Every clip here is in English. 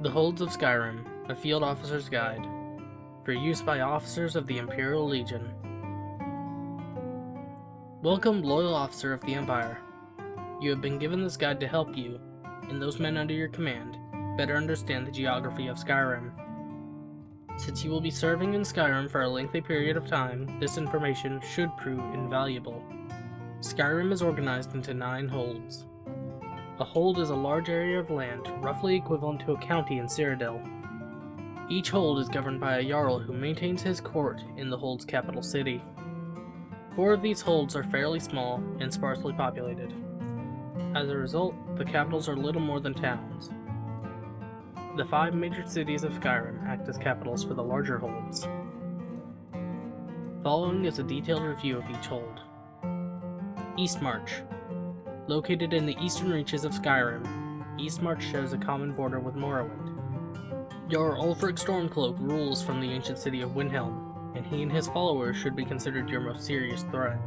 The Holds of Skyrim, a Field Officer's Guide, for use by officers of the Imperial Legion. Welcome, loyal officer of the Empire. You have been given this guide to help you, and those men under your command, better understand the geography of Skyrim. Since you will be serving in Skyrim for a lengthy period of time, this information should prove invaluable. Skyrim is organized into 9 holds. A hold is a large area of land, roughly equivalent to a county in Cyrodiil. Each hold is governed by a Jarl who maintains his court in the hold's capital city. 4 of these holds are fairly small and sparsely populated. As a result, the capitals are little more than towns. The 5 major cities of Skyrim act as capitals for the larger holds. Following is a detailed review of each hold. Eastmarch. Located in the eastern reaches of Skyrim, Eastmarch shares a common border with Morrowind. Your Ulfric Stormcloak rules from the ancient city of Windhelm, and he and his followers should be considered your most serious threat.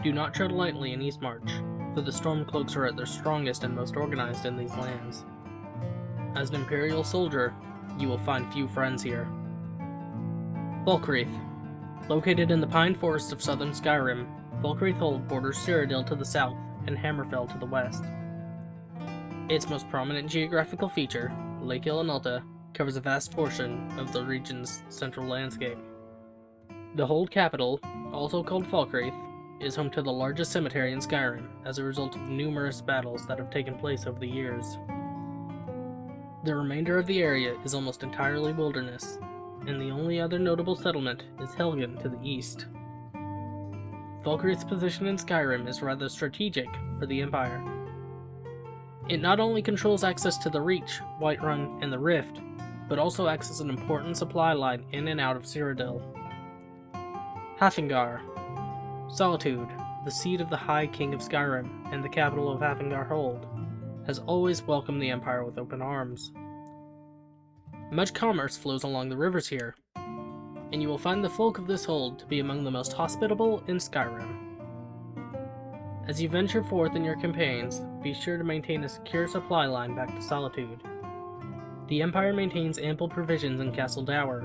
Do not tread lightly in Eastmarch, for the Stormcloaks are at their strongest and most organized in these lands. As an Imperial soldier, you will find few friends here. Falkreath. Located in the pine forests of southern Skyrim, Falkreath Hold borders Cyrodiil to the south and Hammerfell to the west. Its most prominent geographical feature, Lake Ilinalta, covers a vast portion of the region's central landscape. The Hold capital, also called Falkreath, is home to the largest cemetery in Skyrim as a result of numerous battles that have taken place over the years. The remainder of the area is almost entirely wilderness, and the only other notable settlement is Helgen to the east. Falkreath's position in Skyrim is rather strategic for the Empire. It not only controls access to the Reach, Whiterun, and the Rift, but also acts as an important supply line in and out of Cyrodiil. Hafingar. Solitude, the seat of the High King of Skyrim and the capital of Hafingar Hold, has always welcomed the Empire with open arms. Much commerce flows along the rivers here, and you will find the folk of this hold to be among the most hospitable in Skyrim. As you venture forth in your campaigns, be sure to maintain a secure supply line back to Solitude. The Empire maintains ample provisions in Castle Dower,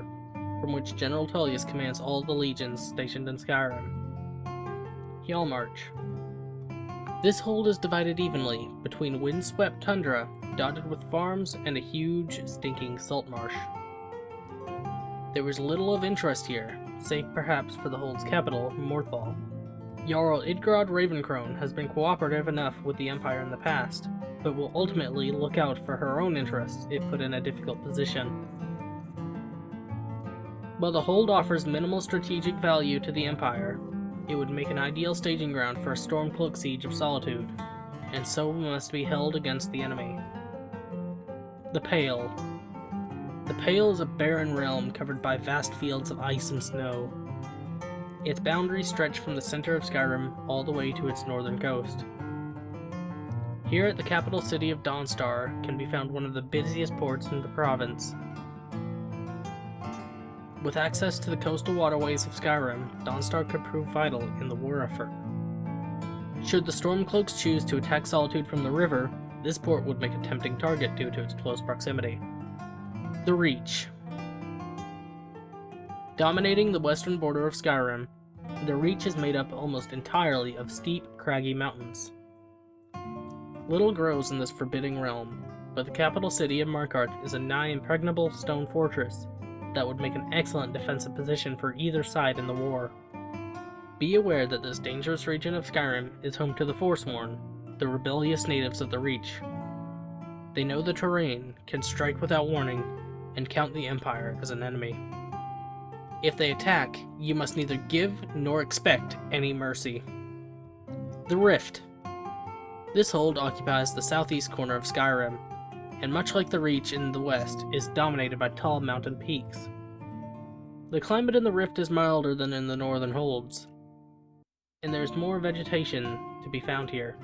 from which General Tullius commands all the legions stationed in Skyrim. Hjalmarch. This hold is divided evenly between windswept tundra, dotted with farms, and a huge, stinking salt marsh. There was little of interest here, save perhaps for the hold's capital, Morthal. Jarl Idgrod Ravencrone has been cooperative enough with the Empire in the past, but will ultimately look out for her own interests if put in a difficult position. While the hold offers minimal strategic value to the Empire, it would make an ideal staging ground for a Stormcloak siege of Solitude, and so must be held against the enemy. The Pale. The Pale is a barren realm covered by vast fields of ice and snow. Its boundaries stretch from the center of Skyrim all the way to its northern coast. Here at the capital city of Dawnstar can be found one of the busiest ports in the province. With access to the coastal waterways of Skyrim, Dawnstar could prove vital in the war effort. Should the Stormcloaks choose to attack Solitude from the river, this port would make a tempting target due to its close proximity. The Reach. Dominating the western border of Skyrim, the Reach is made up almost entirely of steep, craggy mountains. Little grows in this forbidding realm, but the capital city of Markarth is a nigh impregnable stone fortress that would make an excellent defensive position for either side in the war. Be aware that this dangerous region of Skyrim is home to the Forsworn, the rebellious natives of the Reach. They know the terrain, can strike without warning, and count the Empire as an enemy. If they attack, you must neither give nor expect any mercy. The Rift. This hold occupies the southeast corner of Skyrim, and much like the Reach in the west, is dominated by tall mountain peaks. The climate in the Rift is milder than in the northern holds, and there is more vegetation to be found here.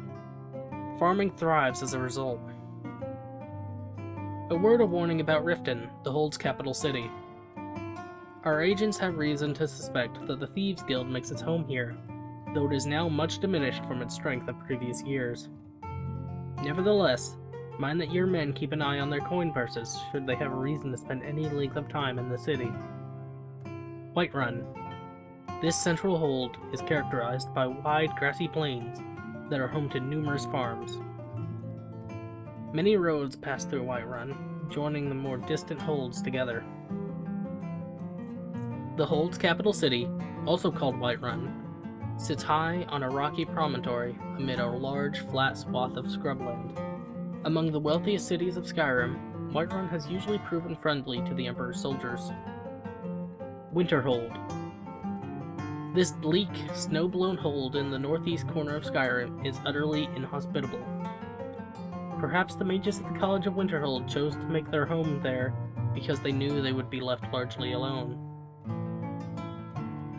Farming thrives as a result. A word of warning about Riften, the hold's capital city. Our agents have reason to suspect that the Thieves Guild makes its home here, though it is now much diminished from its strength of previous years. Nevertheless, Mind that your men keep an eye on their coin purses should they have a reason to spend any length of time in the city. Whiterun. This central hold is characterized by wide grassy plains that are home to numerous farms. Many roads pass through Whiterun, joining the more distant holds together. The hold's capital city, also called Whiterun, sits high on a rocky promontory amid a large, flat swath of scrubland. Among the wealthiest cities of Skyrim, Whiterun has usually proven friendly to the Emperor's soldiers. Winterhold. This bleak, snow-blown hold in the northeast corner of Skyrim is utterly inhospitable. Perhaps the mages at the College of Winterhold chose to make their home there because they knew they would be left largely alone.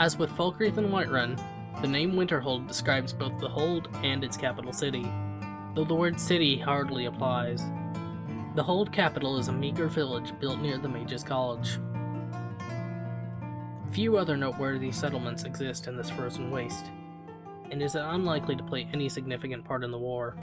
As with Falkreath and Whiterun, the name Winterhold describes both the hold and its capital city, though the word city hardly applies. The hold capital is a meager village built near the Mages' College. Few other noteworthy settlements exist in this frozen waste, and is unlikely to play any significant part in the war.